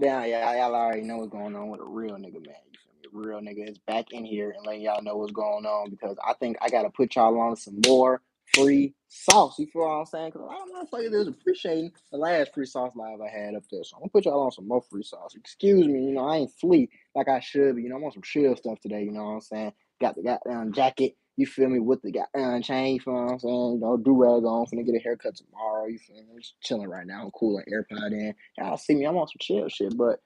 Yeah, y'all already know what's going on with a real nigga, man. You feel me? A real nigga is back in here and letting y'all know what's going on because I think I gotta put y'all on some more free sauce. You feel what I'm saying? Because a lot of motherfuckers is appreciating the last free sauce live I had up there. So I'm gonna put y'all on some more free sauce. Excuse me, I ain't flee like I should be. I'm on some chill stuff today, you know what I'm saying? Got the goddamn jacket, you feel me, with the goddamn chain, you feel what I'm saying? Do-rag on, finna get a haircut tomorrow, you feel me? I'm just chilling right now. I'm cool, AirPod in. Y'all see me, I'm on some chill shit, but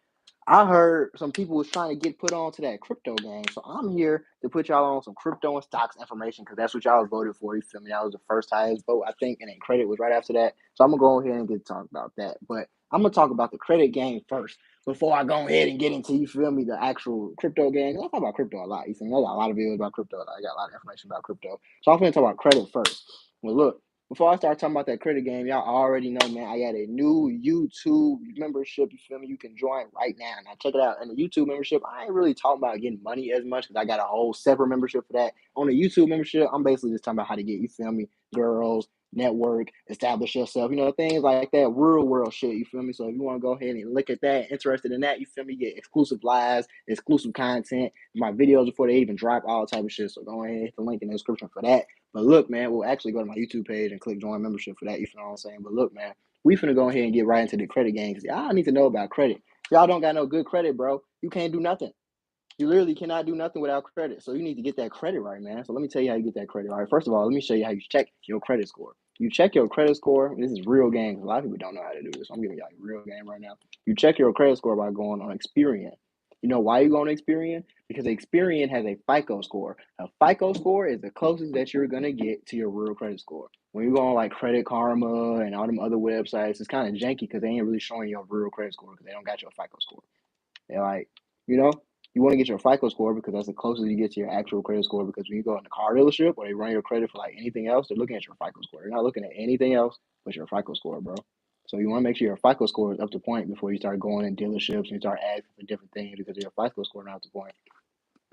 I heard some people was trying to get put on to that crypto game. So I'm here to put y'all on some crypto and stocks information because that's what y'all voted for. You feel me? That was the first highest vote, I think, and then credit was right after that. So I'm gonna go ahead and get to talk about that. But I'm gonna talk about the credit game first before I go ahead and get into, you feel me, the actual crypto game. I talk about crypto a lot. You feel me? I got a lot of videos about crypto. I got a lot of information about crypto. So I'm gonna talk about credit first. Well, look, before I start talking about that credit game, y'all already know, man, I got a new YouTube membership. You feel me? You can join right now. Now, check it out. And the YouTube membership, I ain't really talking about getting money as much because I got a whole separate membership for that. On the YouTube membership, I'm basically just talking about how to get, you feel me, girls, network, establish yourself, things like that, real world shit, you feel me? So if you want to go ahead and look at that, interested in that, you feel me, get exclusive lives, exclusive content, my videos before they even drop, all type of shit. So go ahead and hit the link in the description for that. But look, man, we'll actually go to my YouTube page and click join membership for that. You feel what I'm saying? But look, man, we finna go ahead and get right into the credit game because y'all need to know about credit. If y'all don't got no good credit, bro, you can't do nothing. You literally cannot do nothing without credit. So you need to get that credit right, man. So let me tell you how you get that credit right. First of all, let me show you how you check your credit score. You check your credit score. This is real game. A lot of people don't know how to do this. So I'm giving y'all a real game right now. You check your credit score by going on Experian. You know why you go on Experian? Because Experian has a FICO score. A FICO score is the closest that you're gonna get to your real credit score. When you go on like Credit Karma and all them other websites, it's kind of janky because they ain't really showing your real credit score because they don't got your FICO score. They're like, you know, you want to get your FICO score because that's the closest you get to your actual credit score. Because when you go in the car dealership or they run your credit for like anything else, they're looking at your FICO score. They're not looking at anything else but your FICO score, bro. So you want to make sure your FICO score is up to point before you start going in dealerships and you start asking for different things because your FICO score not up to point.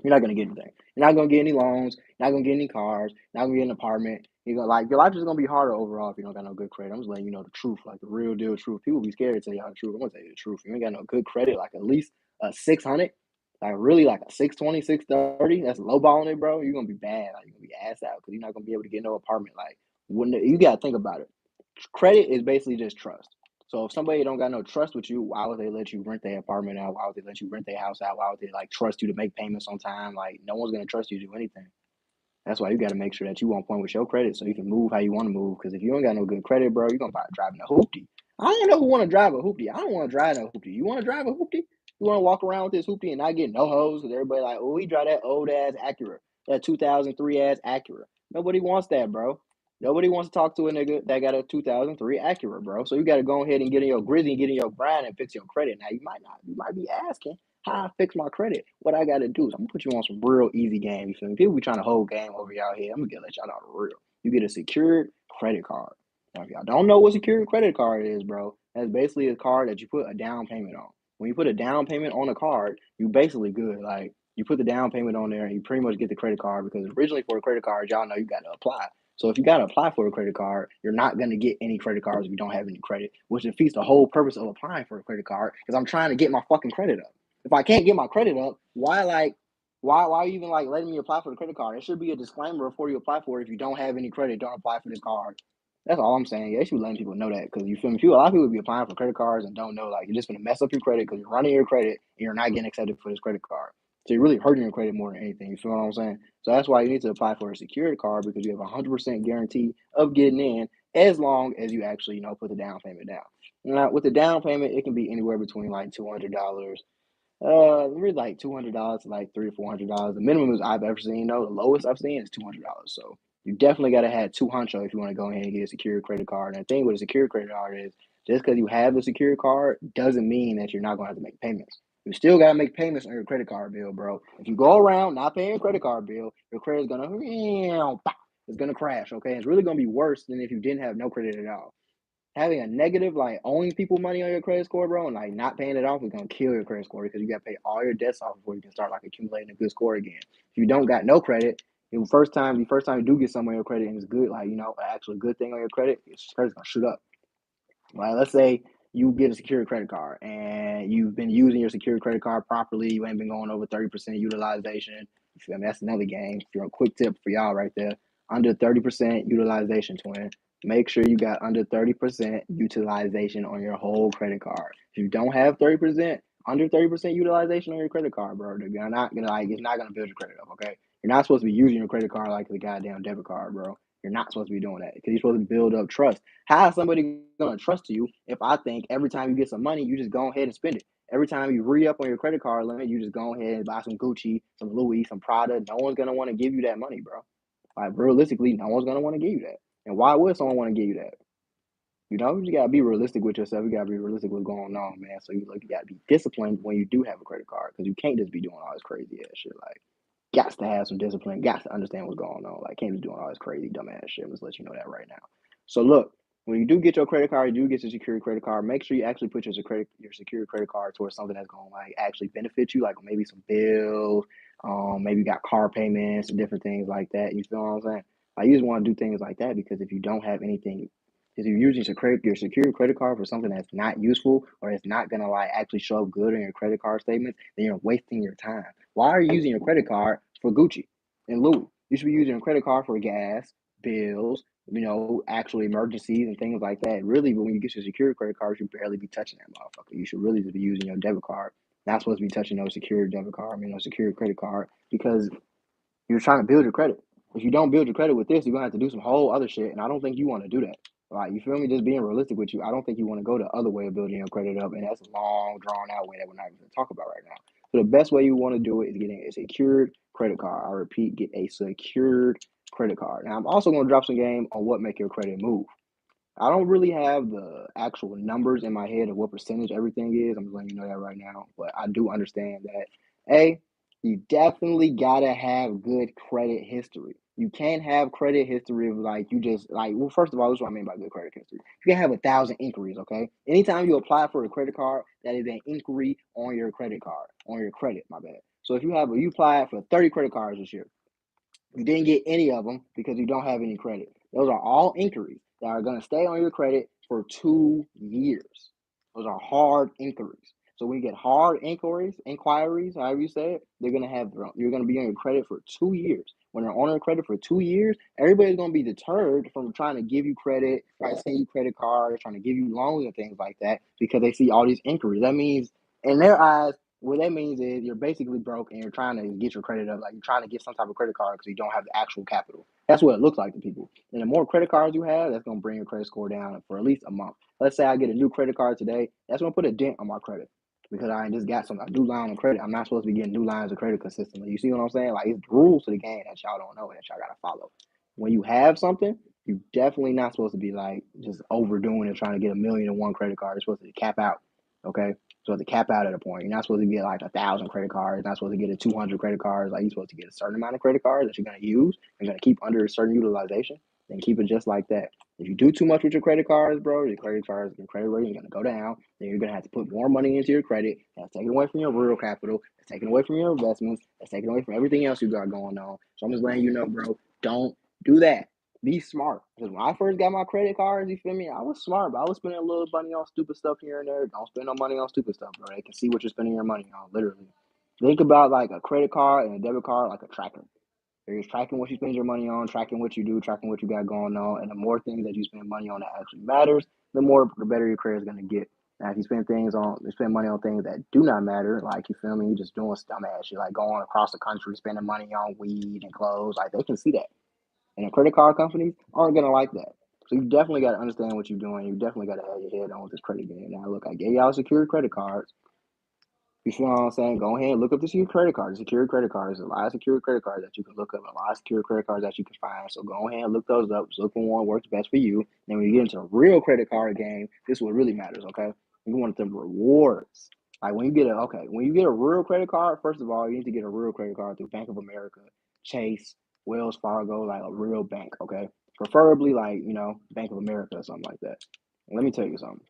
You're not gonna get anything. You're not gonna get any loans. You're not gonna get any cars. You're not gonna get an apartment. You're gonna your life is gonna be harder overall if you don't got no good credit. I'm just letting you know the truth, like the real deal truth. People be scared to tell you the truth. I'm gonna tell you the truth. If you ain't got no good credit, like at least a 600, like really like a 620, 630. That's low balling it, bro. You're gonna be bad. Like you're gonna be ass out because you're not gonna be able to get no apartment. Like when you gotta think about it. Credit is basically just trust. So if somebody don't got no trust with you, why would they let you rent their apartment out? Why would they let you rent their house out? Why would they like trust you to make payments on time? Like no one's gonna trust you to do anything. That's why you got to make sure that you on point with your credit so you can move how you want to move. Because if you ain't got no good credit, bro, you're gonna buy driving a hoopty. I don't know who want to drive a hoopty. I don't want to drive no hoopty. You want to drive a hoopty? You want to walk around with this hoopty and not get no hoes? Because everybody like, oh, he drive that old ass Acura, that 2003 ass Acura. Nobody wants that, bro. Nobody wants to talk to a nigga that got a 2003 Acura, bro. So you got to go ahead and get in your grizzy and get in your grind and fix your credit. Now you might not. You might be asking how I fix my credit. What I got to do is I'm gonna put you on some real easy game. You feel me? People be trying to hold game over y'all here. I'm gonna let y'all know the real. You get a secured credit card. Now, if y'all don't know what secured credit card is, bro, that's basically a card that you put a down payment on. When you put a down payment on a card, you basically good. Like you put the down payment on there and you pretty much get the credit card because originally for a credit card, y'all know you got to apply. So if you got to apply for a credit card, you're not going to get any credit cards if you don't have any credit, which defeats the whole purpose of applying for a credit card because I'm trying to get my fucking credit up. If I can't get my credit up, why even like letting me apply for the credit card? It should be a disclaimer before you apply for it. If you don't have any credit, don't apply for this card. That's all I'm saying. Yeah, they should be letting people know that because you feel me. A lot of people be applying for credit cards and don't know like you're just gonna mess up your credit because you're running your credit and you're not getting accepted for this credit card. So you're really hurting your credit more than anything. You feel what I'm saying? So that's why you need to apply for a secured card because you have 100% guarantee of getting in as long as you actually put the down payment down. Now with the down payment, it can be anywhere between like $200 really like $200 to like $300 or $400. The minimum is I've ever seen, though. The lowest I've seen is $200. So you definitely got to have 200 if you want to go ahead and get a secure credit card. And the thing with a secure credit card is just because you have a secure card doesn't mean that you're not going to have to make payments. You still got to make payments on your credit card bill, bro. If you go around not paying your credit card bill, your credit's gonna crash. Okay, it's really gonna be worse than if you didn't have no credit at all. Having a negative, like owing people money on your credit score, bro, and like not paying it off is gonna kill your credit score because you gotta pay all your debts off before you can start like accumulating a good score again. If you don't got no credit, the first time you do get some on your credit and it's good, like an actual good thing on your credit, your credit's gonna shoot up. Like let's say you get a secured credit card and you've been using your secured credit card properly, you ain't been going over 30% utilization. You feel me? That's another game. If you're a quick tip for y'all right there, under 30% utilization, twin. Make sure you got under 30% utilization on your whole credit card. If you don't have 30%, under 30% utilization on your credit card, bro, you're not gonna like it's not gonna build your credit up, okay? You're not supposed to be using your credit card like the goddamn debit card, bro. You're not supposed to be doing that because you're supposed to build up trust. How is somebody gonna trust you if I think every time you get some money, you just go ahead and spend it? Every time you re up on your credit card limit, you just go ahead and buy some Gucci, some Louis, some Prada. No one's gonna want to give you that money, bro. Like realistically, no one's gonna want to give you that. And why would someone want to give you that? You know, you gotta be realistic with yourself. You gotta be realistic with what's going on, man. So you gotta be disciplined when you do have a credit card because you can't just be doing all this crazy ass shit. Like, got to have some discipline. Got to understand what's going on. Like, can't be doing all this crazy dumb ass shit. Let's let you know that right now. So look, when you do get your credit card, you do get your secured credit card. Make sure you actually put your secured credit card towards something that's gonna like actually benefit you, like maybe some bills, maybe you got car payments and different things like that. You feel what I'm saying? Like, you just want to do things like that because if you don't have anything if you're using your secured credit card for something that's not useful or it's not gonna like actually show up good on your credit card statements, then you're wasting your time. Why are you using your credit card for Gucci and Louis? You should be using your credit card for gas, bills, actual emergencies and things like that. Really, when you get your secured credit card, you should barely be touching that motherfucker. You should really just be using your debit card. Not supposed to be touching no secured debit card, secured credit card because you're trying to build your credit. If you don't build your credit with this, you're gonna have to do some whole other shit, and I don't think you want to do that. Like, you feel me? Just being realistic with you, I don't think you want to go the other way of building your credit up, and that's a long, drawn out way that we're not going to talk about right now. So the best way you want to do it is getting a secured credit card. I repeat, get a secured credit card. Now, I'm also going to drop some game on what make your credit move. I don't really have the actual numbers in my head of what percentage everything is. I'm just letting you know that right now. But I do understand that, A, you definitely gotta have good credit history. You can't have credit history of like you just like well, first of all, this is what I mean by good credit history. You can have 1,000 inquiries, okay? Anytime you apply for a credit card, that is an inquiry on your credit card, on your credit, my bad. So if you applied for 30 credit cards this year, you didn't get any of them because you don't have any credit. Those are all inquiries that are going to stay on your credit for 2 years. Those are hard inquiries. So when you get hard inquiries, however you say it, you're going to be on your credit for 2 years. When they're on your credit for 2 years, everybody's going to be deterred from trying to give you credit, trying to send you credit cards, trying to give you loans and things like that because they see all these inquiries. That means in their eyes, what that means is you're basically broke and you're trying to get your credit up. Like you're trying to get some type of credit card because you don't have the actual capital. That's what it looks like to people. And the more credit cards you have, that's going to bring your credit score down for at least a month. Let's say I get a new credit card today. That's going to put a dent on my credit because I just got some a new line of credit. I'm not supposed to be getting new lines of credit consistently. You see what I'm saying? Like, it's rules to the game that y'all don't know that y'all got to follow. When you have something, you definitely not supposed to be like just overdoing it, trying to get 1,000,001 credit card. You're supposed to cap out. Okay. So to cap out at a point, you're not supposed to get like 1,000 credit cards. You're not supposed to get 200 credit cards. Like, you're supposed to get a certain amount of credit cards that you're going to use. You're going to keep under a certain utilization and keep it just like that. If you do too much with your credit cards, bro, your credit rating is going to go down. Then you're going to have to put more money into your credit. That's taken away from your real capital. That's taken away from your investments. That's taken away from everything else you got going on. So I'm just letting you know, bro, don't do that. Be smart. Because when I first got my credit cards, you feel me? I was smart, but I was spending a little money on stupid stuff here and there. Don't spend no money on stupid stuff, bro. They can see what you're spending your money on, literally. Think about like a credit card and a debit card like a tracker. You're just tracking what you spend your money on, tracking what you do, tracking what you got going on. And the more things that you spend money on that actually matters, the better your credit is going to get. Now, if you spend money on things that do not matter, like, you feel me, you just doing dumb ass shit, like going across the country, spending money on weed and clothes, like, they can see that. And the credit card companies aren't going to like that. So you definitely got to understand what you're doing. You definitely got to have your head on with this credit game. Now, look, I gave y'all secured credit cards. You feel what I'm saying? Go ahead and look up the secured credit cards. Secured credit cards. There's a lot of secured credit cards that you can look up, a lot of secured credit cards that you can find. So go ahead and look those up. Just look for one works best for you. Then when you get into a real credit card game, this is what really matters, okay? You want the rewards. Like, when you get a real credit card, first of all, you need to get a real credit card through Bank of America, Chase, Wells Fargo, like a real bank, okay? Preferably like, Bank of America or something like that. Let me tell you something.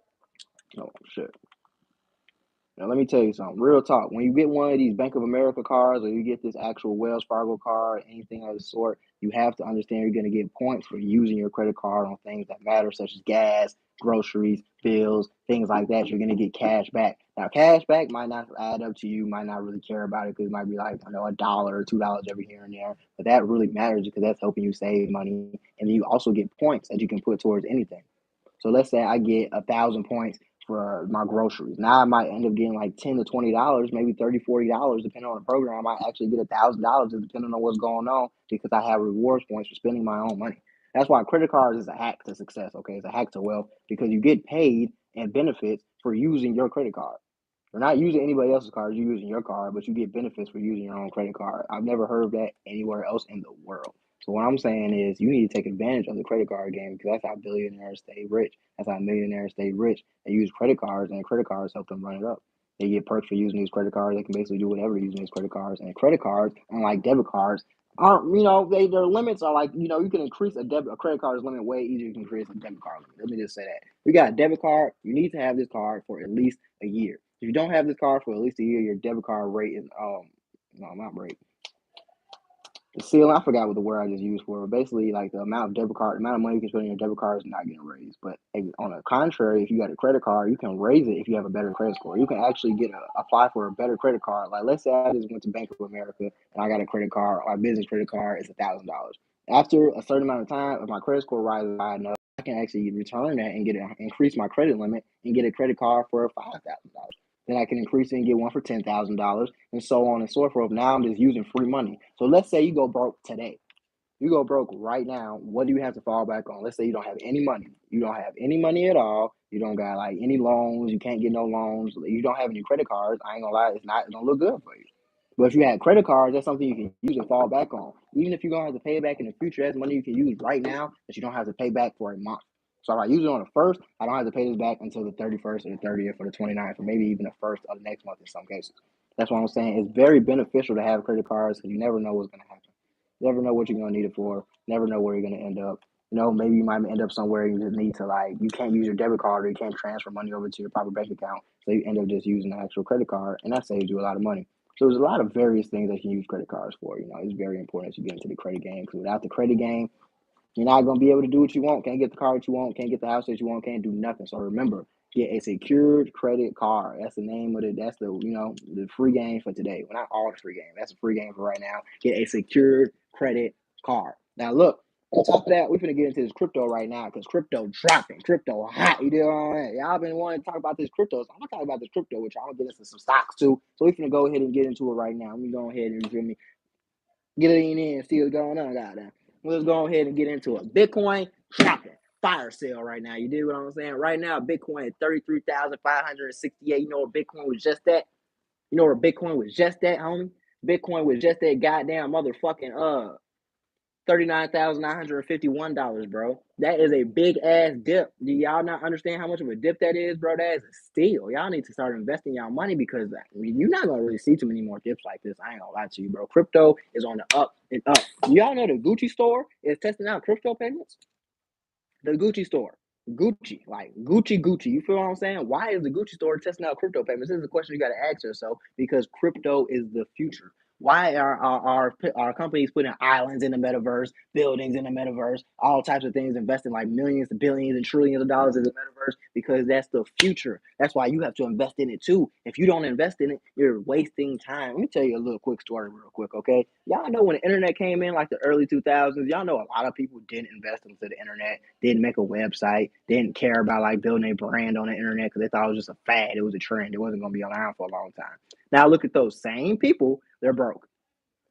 Oh shit. Now, let me tell you something. Real talk. When you get one of these Bank of America cards or you get this actual Wells Fargo card, anything of the sort, you have to understand you're going to get points for using your credit card on things that matter, such as gas, groceries, bills, things like that. You're going to get cash back. Now, cash back might not add up to you, might not really care about it because it might be like, I know, $1 or $2 every here and there. But that really matters because that's helping you save money. And then you also get points that you can put towards anything. So let's say I get 1,000 points for my groceries. Now I might end up getting like $10 to $20, maybe $30, $40, depending on the program. I might actually get $1,000 depending on what's going on because I have rewards points for spending my own money. That's why credit cards is a hack to success. Okay, it's a hack to wealth because you get paid and benefits for using your credit card. You're not using anybody else's card, you're using your card, but you get benefits for using your own credit card. I've never heard of that anywhere else in the world. So what I'm saying is you need to take advantage of the credit card game because that's how billionaires stay rich. That's how millionaires stay rich. They use credit cards and credit cards help them run it up. They get perks for using these credit cards. They can basically do whatever using these credit cards. And credit cards, unlike debit cards, aren't their limits are like you can increase a credit card's limit way easier than you can increase a debit card limit. Let me just say that. You got a debit card, you need to have this card for at least a year. If you don't have this card for at least a year, your debit card rate is no, not rate. The ceiling, I forgot what the word I just used for it. But basically, like the amount of money you can spend on your debit card is not getting raised. But on the contrary, if you got a credit card, you can raise it if you have a better credit score. You can actually apply for a better credit card. Like let's say I just went to Bank of America and I got a credit card, or a business credit card is $1,000. After a certain amount of time, if my credit score rises high enough, I can actually return that and increase my credit limit and get a credit card for $5,000. Then I can increase it and get one for $10,000 and so on and so forth. Now I'm just using free money. So let's say you go broke today. You go broke right now. What do you have to fall back on? Let's say you don't have any money. You don't have any money at all. You don't got like any loans. You can't get no loans. You don't have any credit cards. I ain't gonna lie, it don't look good for you. But if you had credit cards, that's something you can use and fall back on. Even if you're gonna have to pay it back in the future, that's money you can use right now that you don't have to pay back for a month. So if I use it on the first, I don't have to pay this back until the 31st or the 30th or the 29th or maybe even the first of the next month in some cases. That's what I'm saying. It's very beneficial to have credit cards because you never know what's gonna happen. You never know what you're gonna need it for. Never know where you're gonna end up. Maybe you might end up somewhere you just need to you can't use your debit card or you can't transfer money over to your proper bank account. So you end up just using the actual credit card and that saves you a lot of money. So there's a lot of various things that you can use credit cards for. It's very important that you get into the credit game because without the credit game, you're not gonna be able to do what you want. Can't get the car that you want. Can't get the house that you want. Can't do nothing. So remember, get a secured credit card. That's the name of it. That's the free game for today. Well, not all the free game. That's a free game for right now. Get a secured credit card. Now look. On top of that, we're gonna get into this crypto right now because crypto dropping, crypto hot. You know what I mean? Y'all been wanting to talk about this crypto. So I'm gonna talk about this crypto, which I'm gonna get into some stocks too. So we're gonna go ahead and get into it right now. Let me go ahead and get it in and see what's going on, goddamn. Let's go ahead and get into it. Bitcoin dropping. Fire sale right now. You dig what I'm saying? Right now, Bitcoin at 33,568. You know what Bitcoin was just at? You know where Bitcoin was just at, homie? Bitcoin was just at goddamn motherfucking $39,951, bro. That is a big ass dip. Do y'all not understand how much of a dip that is, bro? That is a steal. Y'all need to start investing y'all money because you're not gonna really see too many more dips like this. I ain't gonna lie to you, bro. Crypto is on the up and up. Y'all know the Gucci store is testing out crypto payments? The Gucci store. Gucci, like Gucci. You feel what I'm saying? Why is the Gucci store testing out crypto payments? This is a question you got to ask yourself because crypto is the future. Why are our companies putting islands in the metaverse, buildings in the metaverse, all types of things, investing like millions to billions and trillions of dollars in the metaverse? Because that's the future. That's why you have to invest in it too. If you don't invest in it, you're wasting time. Let me tell you a little quick story real quick, okay? Y'all know when the internet came in, like the early 2000s, y'all know a lot of people didn't invest into the internet, didn't make a website, didn't care about like building a brand on the internet because they thought it was just a fad. It was a trend. It wasn't going to be around for a long time. Now look at those same people. They're broke.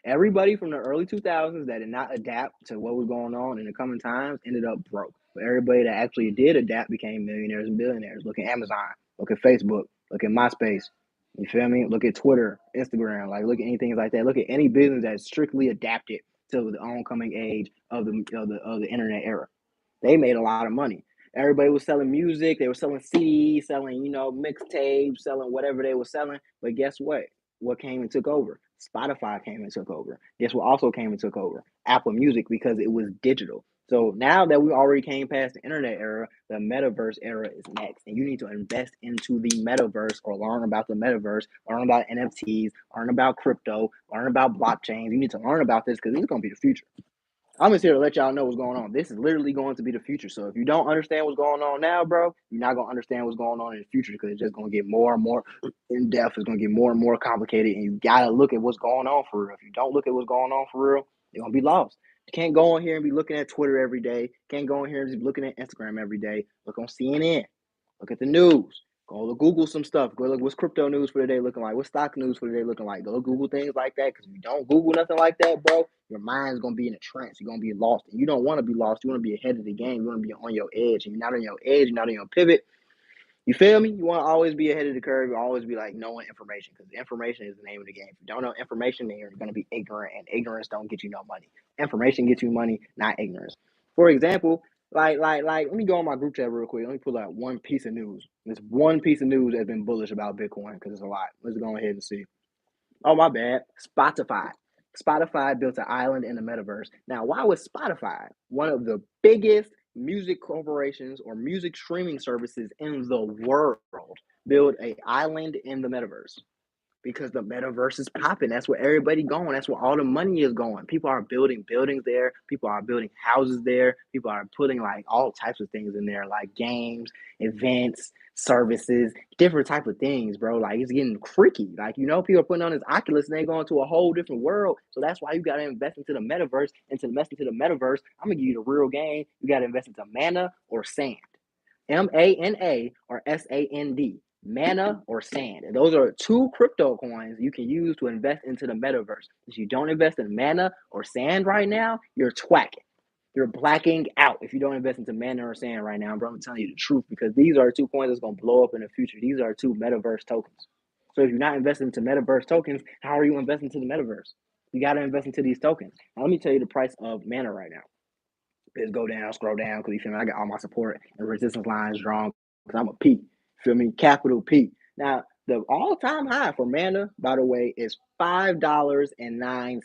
Everybody from the early 2000s that did not adapt to what was going on in the coming times ended up broke. But everybody that actually did adapt became millionaires and billionaires. Look at Amazon. Look at Facebook. Look at MySpace. You feel me? Look at Twitter, Instagram. Like look at anything like that. Look at any business that's strictly adapted to the oncoming age of the internet era. They made a lot of money. Everybody was selling music. They were selling CDs, selling, mixtapes, selling whatever they were selling. But guess what? What came and took over? Spotify came and took over. Guess what also came and took over? Apple Music because it was digital. So now that we already came past the internet era, the metaverse era is next. And you need to invest into the metaverse or learn about the metaverse, learn about NFTs, learn about crypto, learn about blockchains. You need to learn about this because it's going to be the future. I'm just here to let y'all know what's going on. This is literally going to be the future. So if you don't understand what's going on now, bro, you're not going to understand what's going on in the future because it's just going to get more and more in depth. It's going to get more and more complicated. And you got to look at what's going on for real. If you don't look at what's going on for real, you're going to be lost. You can't go on here and be looking at Twitter every day. You can't go on here and just be looking at Instagram every day. Look on CNN. Look at the news. Go Google some stuff. Go look what's crypto news for the day looking like. What's stock news for the day looking like. Go Google things like that because if you don't Google nothing like that, bro, your mind's going to be in a trance. You're going to be lost. And you don't want to be lost. You want to be ahead of the game. You want to be on your edge. And you're not on your edge. You're not on your pivot. You feel me? You want to always be ahead of the curve. You always be like knowing information because information is the name of the game. If you don't know information, then you're going to be ignorant, and ignorance don't get you no money. Information gets you money, not ignorance. For example, let me go on my group chat real quick. Let me pull out one piece of news. There's one piece of news that's been bullish about Bitcoin because it's a lot. Let's go ahead and see. Oh, my bad. Spotify. Spotify built an island in the metaverse. Now, why was Spotify one of the biggest music corporations or music streaming services in the world build an island in the metaverse? Because the metaverse is popping. That's where everybody going. That's where all the money is going. People are building buildings there. People are building houses there. People are putting like all types of things in there, like games, events, services, different type of things, bro. Like it's getting freaky. Like people are putting on this Oculus and they going to a whole different world. So that's why you gotta invest into the metaverse. And to invest into the metaverse, I'm gonna give you the real game. You gotta invest into mana or sand. MANA or SAND, mana or sand. And those are two crypto coins you can use to invest into the metaverse. If you don't invest in mana or sand right now, you're twacking. You're blacking out if you don't invest into mana or sand right now, bro. I'm telling you the truth because these are two coins that's going to blow up in the future. These are two metaverse tokens. So if you're not investing into metaverse tokens, how are you investing into the metaverse? You got to invest into these tokens. Now, let me tell you the price of mana right now. Just go down, scroll down, because you feel me? I got all my support and resistance lines drawn because I'm a P. Feel me? Capital P. Now, the all-time high for mana, by the way, is $5.09.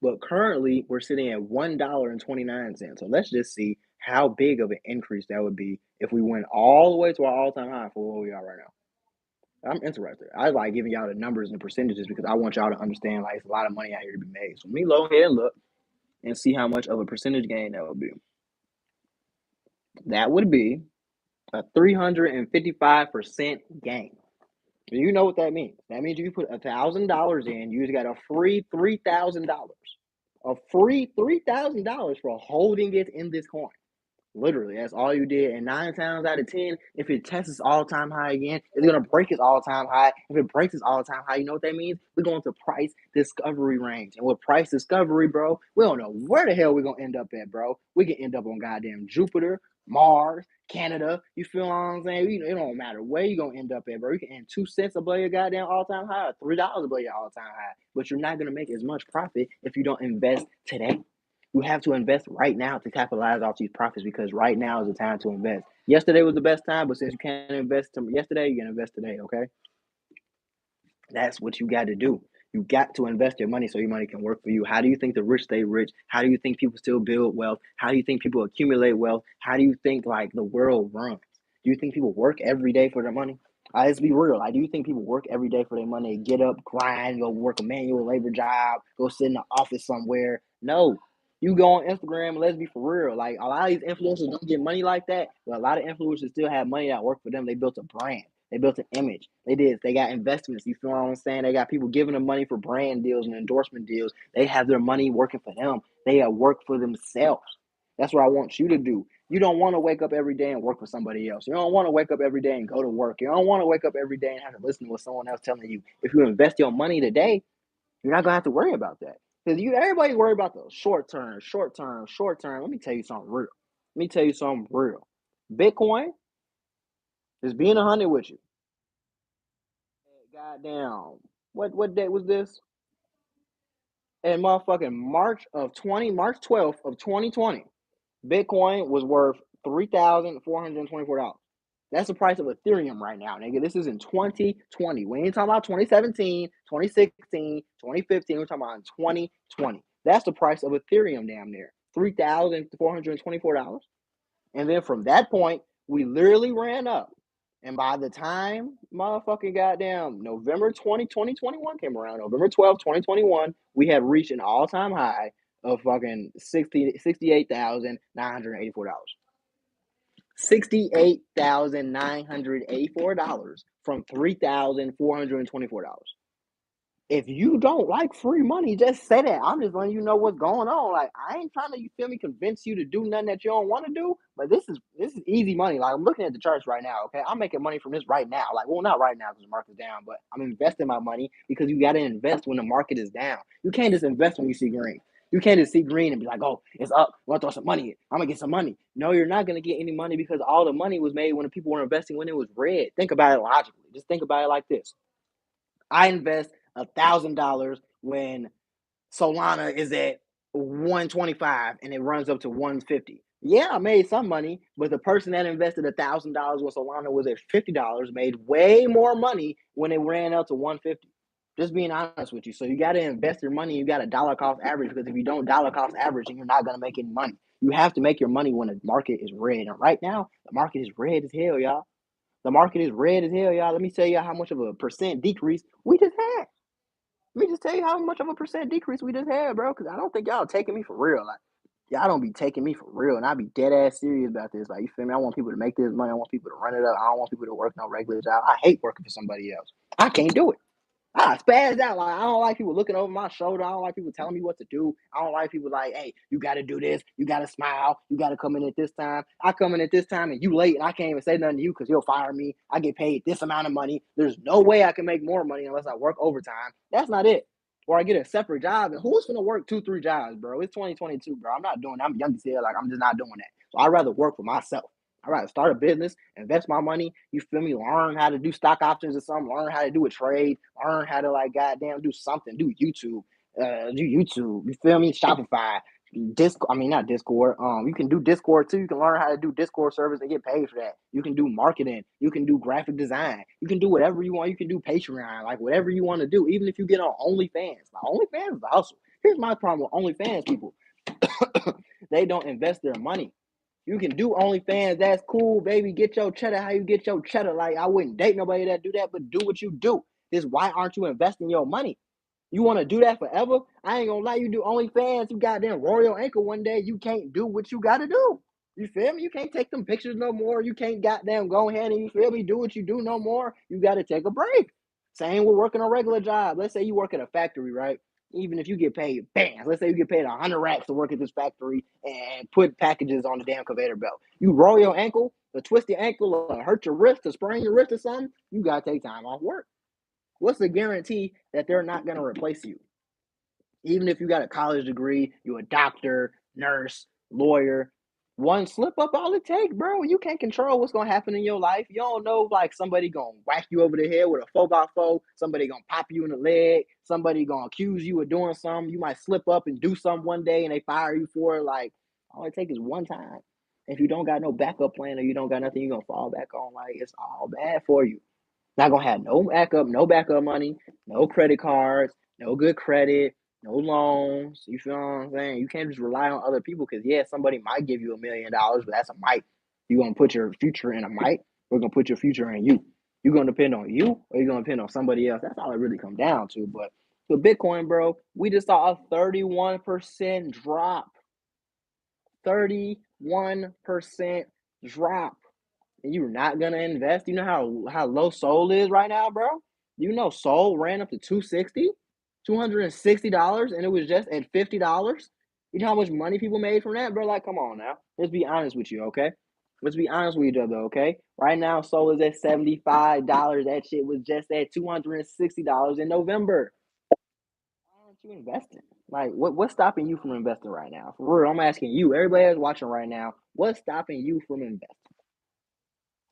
But currently, we're sitting at $1.29. So let's just see how big of an increase that would be if we went all the way to our all-time high for where we are right now. I'm interested. I like giving y'all the numbers and percentages because I want y'all to understand like it's a lot of money out here to be made. So let me go ahead and look and see how much of a percentage gain that would be. That would be a 355% gain. Do you know what that means? That means you put $1,000 in, you just got a free $3,000. A free $3,000 for holding it in this coin. Literally, that's all you did. And 9 times out of 10, if it tests its all-time high again, it's gonna break its all-time high. If it breaks its all-time high, you know what that means? We're going to price discovery range. And with price discovery, bro, we don't know where the hell we're gonna end up at, bro. We can end up on goddamn Jupiter, Mars, Canada. You feel what I'm saying? It don't matter where you're gonna end up at, bro. You can end 2 cents above your goddamn all-time high, or $3 above your all-time high. But you're not gonna make as much profit if you don't invest today. You have to invest right now to capitalize off these profits because right now is the time to invest. Yesterday was the best time, but since you can't invest yesterday, you can invest today, okay? That's what you got to do. You got to invest your money so your money can work for you. How do you think the rich stay rich? How do you think people still build wealth? How do you think people accumulate wealth? How do you think like the world runs? Do you think people work every day for their money? Let's be real. I do think people work every day for their money. Get up, grind, go work a manual labor job, go sit in the office somewhere. No, you go on Instagram and let's be for real. Like a lot of these influencers don't get money like that, but a lot of influencers still have money that work for them. They built a brand. They built an image. They did. They got investments. You feel what I'm saying? They got people giving them money for brand deals and endorsement deals. They have their money working for them. They work for themselves. That's what I want you to do. You don't want to wake up every day and work for somebody else. You don't want to wake up every day and go to work. You don't want to wake up every day and have to listen to what someone else telling you. If you invest your money today, you're not gonna have to worry about that. Because everybody's worried about the short term, short term, short term. Let me tell you something real. Let me tell you something real. Bitcoin is being 100 with you. Goddamn. What date was this? And motherfucking March 12th of 2020, Bitcoin was worth $3,424. That's the price of Ethereum right now, nigga. This is in 2020. We ain't talking about 2017, 2016, 2015. We're talking about in 2020. That's the price of Ethereum damn near. $3,424. And then from that point, we literally ran up. And by the time motherfucking goddamn November 2021 came around, November 12th, 2021, we had reached an all-time high of fucking $68,984. $68,984 from $3,424. If you don't like free money, just say that. I'm just letting you know what's going on. Like, I ain't trying to, you feel me, convince you to do nothing that you don't want to do. But this is easy money. Like, I'm looking at the charts right now. Okay, I'm making money from this right now. Like, well, not right now because the market's down, but I'm investing my money because you got to invest when the market is down. You can't just invest when you see green. You can't just see green and be like, oh, it's up. I'm gonna throw some money in. I'm gonna get some money. No, you're not gonna get any money because all the money was made when the people were investing when it was red. Think about it logically. Just think about it like this. I invest $1,000 when Solana is at 125 and it runs up to 150. Yeah, I made some money, but the person that invested $1,000 when Solana was at $50 made way more money when it ran up to 150. Just being honest with you. So you got to invest your money. You got to dollar cost average because if you don't dollar cost average, then you're not going to make any money. You have to make your money when the market is red. And right now, the market is red as hell, y'all. The market is red as hell, y'all. Let me tell you how much of a percent decrease we just had. Let me just tell you how much of a percent decrease we just had, bro. Because I don't think y'all taking me for real. Like, y'all don't be taking me for real. And I be dead ass serious about this. Like, you feel me? I want people to make this money. I want people to run it up. I don't want people to work no regular job. I hate working for somebody else. I can't do it. I spaz out. Like, I don't like people looking over my shoulder. I don't like people telling me what to do. I don't like people like, hey, you got to do this. You got to smile. You got to come in at this time. I come in at this time and you late and I can't even say nothing to you because you'll fire me. I get paid this amount of money. There's no way I can make more money unless I work overtime. That's not it. Or I get a separate job. And who's going to work 2, 3 jobs, bro? It's 2022, bro. I'm not doing that. I'm young as hell. Like, I'm just not doing that. So I'd rather work for myself. I'd rather start a business, invest my money, you feel me, learn how to do stock options or something, learn how to do a trade, learn how to like goddamn do something, do YouTube, you feel me? Shopify, not Discord. You can do Discord too. You can learn how to do Discord service and get paid for that. You can do marketing, you can do graphic design, you can do whatever you want, you can do Patreon, like whatever you want to do, even if you get on OnlyFans. Now, OnlyFans is a hustle. Here's my problem with OnlyFans people. They don't invest their money. You can do OnlyFans. That's cool, baby. Get your cheddar how you get your cheddar. Like, I wouldn't date nobody that do that, but do what you do. Is why aren't you investing your money? You want to do that forever? I ain't gonna lie. You do OnlyFans. You goddamn royal ankle one day. You can't do what you got to do. You feel me? You can't take them pictures no more. You can't goddamn go ahead and you feel me? Do what you do no more. You got to take a break. Same with working a regular job. Let's say you work at a factory, right? Even if you get paid, bam, let's say you get paid 100 racks to work at this factory and put packages on the damn conveyor belt. You roll your ankle, or twist your ankle, or hurt your wrist, or sprain your wrist or something, you got to take time off work. What's the guarantee that they're not going to replace you? Even if you got a college degree, you're a doctor, nurse, lawyer, one slip up all it takes, bro. You can't control what's gonna happen in your life. You don't know like somebody gonna whack you over the head with a 4x4, somebody gonna pop you in the leg, somebody gonna accuse you of doing something. You might slip up and do something one day and they fire you for it. Like all it takes is one time. If you don't got no backup plan or you don't got nothing you're gonna fall back on, like it's all bad for you. Not gonna have no backup money, no credit cards, no good credit, no loans. You feel what I'm saying? You can't just rely on other people because yeah, somebody might give you $1 million, but that's a might. You gonna put your future in a might? We're gonna put your future in you. You gonna depend on you, or you gonna depend on somebody else? That's all it really comes down to. But with Bitcoin, bro, we just saw a 31% drop. 31% drop and you're not gonna invest. You know how low Soul is right now, bro? You know Soul ran up to 260, $260, and it was just at $50. You know how much money people made from that, bro? Like, come on now. Let's be honest with you, okay? Let's be honest with each other, okay? Right now, Soul is at $75. That shit was just at $260 in November. Why aren't you investing? Like, what's stopping you from investing right now? For real, I'm asking you. Everybody that's watching right now, what's stopping you from investing?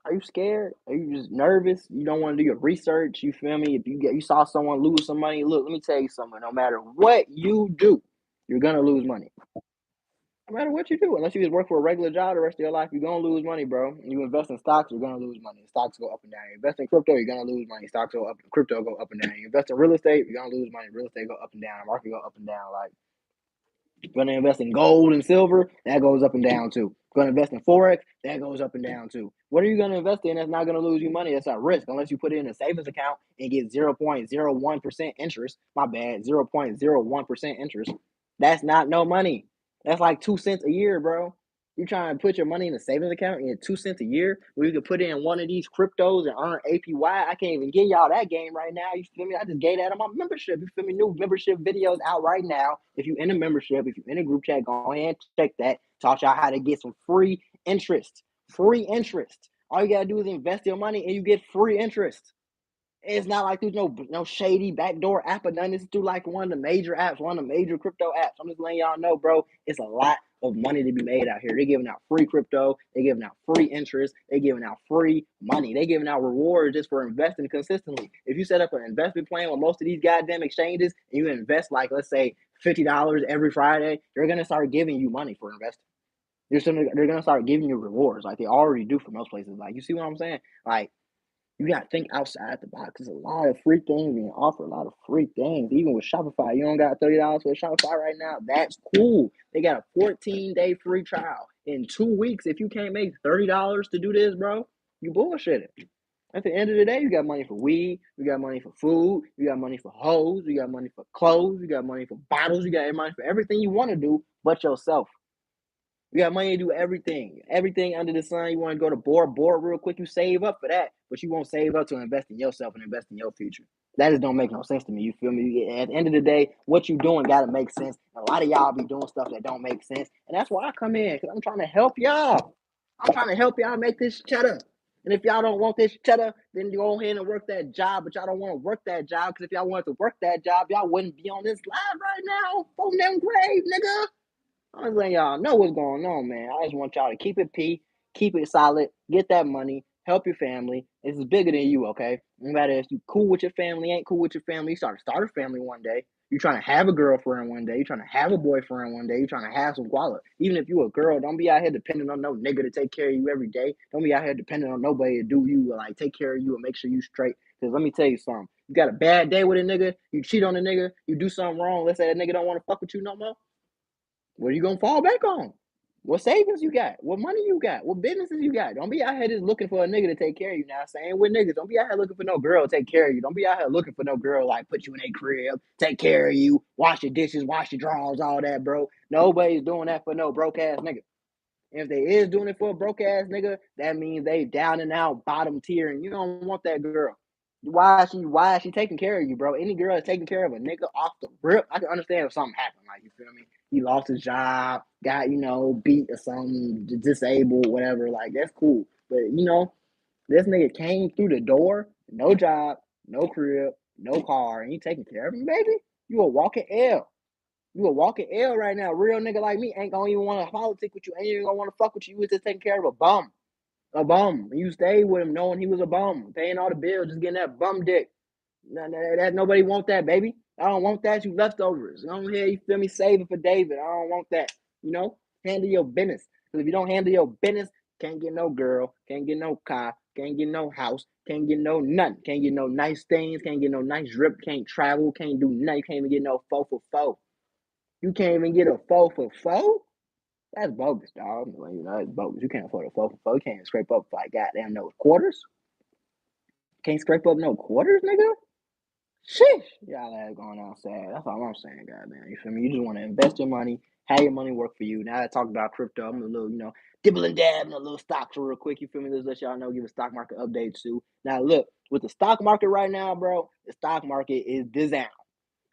Are you scared? Are you just nervous? You don't want to do your research. You feel me? If you saw someone lose some money, look, let me tell you something. No matter what you do, you're gonna lose money. No matter what you do, unless you just work for a regular job the rest of your life, you're gonna lose money, bro. You invest in stocks, you're gonna lose money. Stocks go up and down. You invest in crypto, you're gonna lose money. Stocks go up, crypto go up and down. You invest in real estate, you're gonna lose money. Real estate go up and down. The market go up and down. Like Going to invest in gold and silver, that goes up and down too. Going to invest in Forex, that goes up and down too. What are you going to invest in that's not going to lose you money? That's at risk unless you put it in a savings account and get 0.01% interest. My bad, 0.01% interest. That's not no money. That's like 2 cents a year, bro. You trying to put your money in a savings account and get 2 cents a year where you could put it in one of these cryptos and earn APY. I can't even give y'all that game right now. You feel me? I just gave that on my membership. You feel me? New membership videos out right now. If you in a membership, if you in a group chat, go ahead and check that. Taught y'all how to get some free interest. Free interest. All you gotta do is invest your money and you get free interest. It's not like there's no shady backdoor app or nothing. It's through like one of the major apps, one of the major crypto apps. I'm just letting y'all know, bro. It's a lot of money to be made out here. They're giving out free crypto. They're giving out free interest. They're giving out free money. They're giving out rewards just for investing consistently. If you set up an investment plan with most of these goddamn exchanges and you invest like, let's say, $50 every Friday, they're gonna start giving you money for investing. They're gonna start giving you rewards like they already do for most places. Like, you see what I'm saying? Like, you gotta think outside the box. There's a lot of free things being offered, a lot of free things. Even with Shopify, you don't got $30 for Shopify right now. That's cool. They got a 14-day free trial. In 2 weeks, if you can't make $30 to do this, bro, you bullshitting. At the end of the day, you got money for weed, you got money for food, you got money for hoes, you got money for clothes, you got money for bottles, you got money for everything you want to do but yourself. You got money to do everything under the sun. You want to go to board real quick, you save up for that, but you won't save up to invest in yourself and invest in your future. That just don't make no sense to me. You feel me? At the end of the day, what you doing got to make sense. A lot of y'all be doing stuff that don't make sense, and that's why I come in, because I'm trying to help y'all. I'm trying to help y'all make this cheddar. And if y'all don't want this cheddar, then you go ahead and work that job. But y'all don't want to work that job, because if y'all wanted to work that job, y'all wouldn't be on this live right now on them grave, nigga. I'm just letting y'all know what's going on, man. I just want y'all to keep it keep it solid, get that money, help your family. This is bigger than you, okay? No matter if you cool with your family, ain't cool with your family, you start a family one day. You're trying to have a girlfriend one day. You're trying to have a boyfriend one day. You're trying to have some quality. Even if you a girl, don't be out here depending on no nigga to take care of you every day. Don't be out here depending on nobody to do you or like take care of you and make sure you straight. Because let me tell you something. You got a bad day with a nigga, you cheat on a nigga, you do something wrong. Let's say that nigga don't want to fuck with you no more. What are you gonna fall back on? What savings you got? What money you got? What businesses you got? Don't be out here just looking for a nigga to take care of you now. Same with niggas. Don't be out here looking for no girl to take care of you. Don't be out here looking for no girl like put you in a crib, take care of you, wash your dishes, wash your drawers, all that, bro. Nobody's doing that for no broke ass nigga. If they is doing it for a broke ass nigga, that means they down and out, bottom tier, and you don't want that girl. Why is she taking care of you, bro? Any girl that's taking care of a nigga off the rip, I can understand if something happened, like, you feel me? He lost his job, got, beat or something, disabled, whatever, like, that's cool. But this nigga came through the door, no job, no crib, no car, and you taking care of him, baby? You a walking L. You a walking L right now. Real nigga like me ain't gonna even want to politic with you. Ain't even gonna want to fuck with you. You was just taking care of a bum. A bum. And you stayed with him knowing he was a bum. Paying all the bills, just getting that bum dick. Nobody want that, baby. I don't want that. You leftovers. Go ahead, you feel me? Save it for David. I don't want that. Handle your business. Because if you don't handle your business, can't get no girl, can't get no car, can't get no house, can't get no nothing. Can't get no nice things, can't get no nice drip, can't travel, can't do nothing. You can't even get no 4 for 4. You can't even get a 4 for 4? That's bogus, dog. Well, that's bogus. You can't afford a 4 for 4. You can't scrape up like goddamn no quarters. Can't scrape up no quarters, nigga. Sheesh. Y'all ass going outside. That's all I'm saying, goddamn. You feel me? You just want to invest your money, have your money work for you. Now I talk about crypto, I'm a little, dibble and dab in a little stocks real quick. You feel me? Let's let y'all know, give a stock market update too. Now look, with the stock market right now, bro, the stock market is down.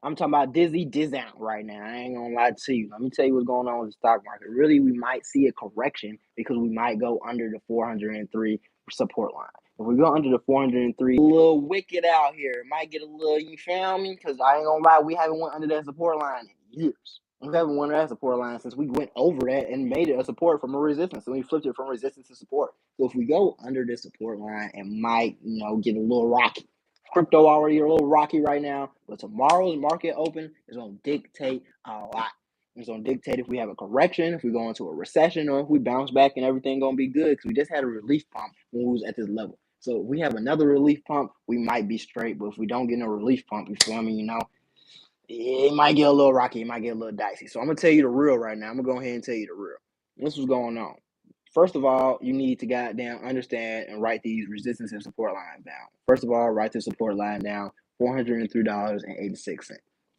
I'm talking about dizzy out right now. I ain't gonna lie to you. Let me tell you what's going on with the stock market. Really, we might see a correction because we might go under the 403 support line. If we go under the 403, a little wicked out here. It might get a little, you feel me? Because I ain't gonna lie, we haven't went under that support line in years. We haven't went under that support line since we went over that and made it a support from a resistance. So we flipped it from resistance to support. So if we go under this support line, it might, get a little rocky. Crypto already a little rocky right now, but tomorrow's market open is going to dictate a lot. It's going to dictate if we have a correction, if we go into a recession, or if we bounce back and everything going to be good, because we just had a relief pump when we was at this level. So if we have another relief pump, we might be straight, but if we don't get no relief pump, you feel me, it might get a little rocky, it might get a little dicey. So I'm gonna tell you the real right now. I'm gonna go ahead and tell you the real. This was going on. First of all, you need to goddamn understand and write these resistance and support lines down. First of all, write the support line down, $403.86.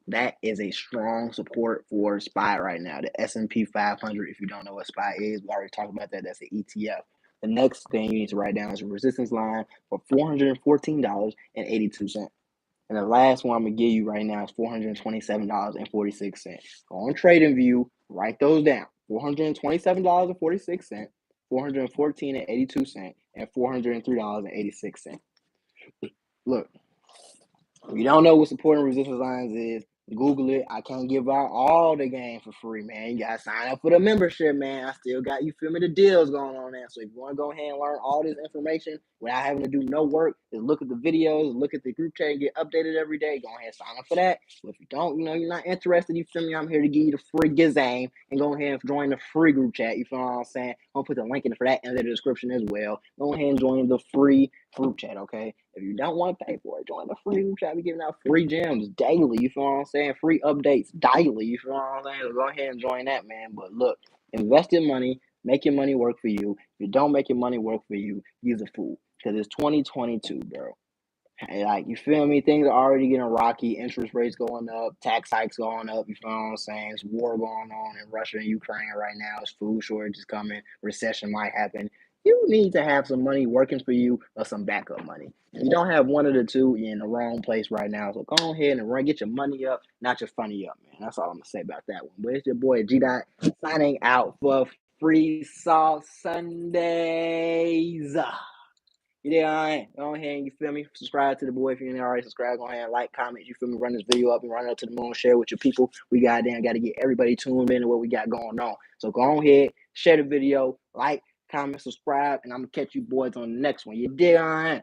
That is a strong support for SPY right now. The S&P 500, if you don't know what SPY is, we already talked about that. That's an ETF. The next thing you need to write down is a resistance line for $414.82. And the last one I'm gonna give you right now is $427.46. Go on TradingView, write those down. $427.46, $414.82, and $403.86. Look, if you don't know what support and resistance lines is, Google it. I can't give out all the game for free, man. You gotta sign up for the membership, man. I still got, you feel me, the deals going on there. So if you want to go ahead and learn all this information without having to do no work, just look at the videos, look at the group chat, and get updated every day. Go ahead and sign up for that. But if you don't, you're not interested, you feel me, I'm here to give you the free gizame and go ahead and join the free group chat. You feel what I'm saying? I'm gonna put the link in for that in the description as well. Go ahead and join the free group chat, okay? If you don't want to pay for it, join the free group chat. We're giving out free gems daily. You feel what I'm saying? Free updates daily. You feel what I'm saying? So go ahead and join that, man. But look, invest your money, make your money work for you. If you don't make your money work for you, you're a fool. Because it's 2022, bro. And like, you feel me? Things are already getting rocky. Interest rates going up, tax hikes going up. You feel what I'm saying? There's war going on in Russia and Ukraine right now. There's food shortages coming. Recession might happen. You need to have some money working for you or some backup money. If you don't have one of the two, you're in the wrong place right now. So go ahead and run, get your money up, not your funny up, man. That's all I'm gonna say about that one. But it's your boy G Dot signing out for Free Sauce Sundays. Yeah, all right. Go ahead and, you feel me, subscribe to the boy if you ain't already subscribed. Go ahead and like, comment, you feel me, run this video up and run it up to the moon, share with your people. We got to get everybody tuned into what we got going on. So go ahead, share the video, like, comment, subscribe, and I'm going to catch you boys on the next one. You dig, all right?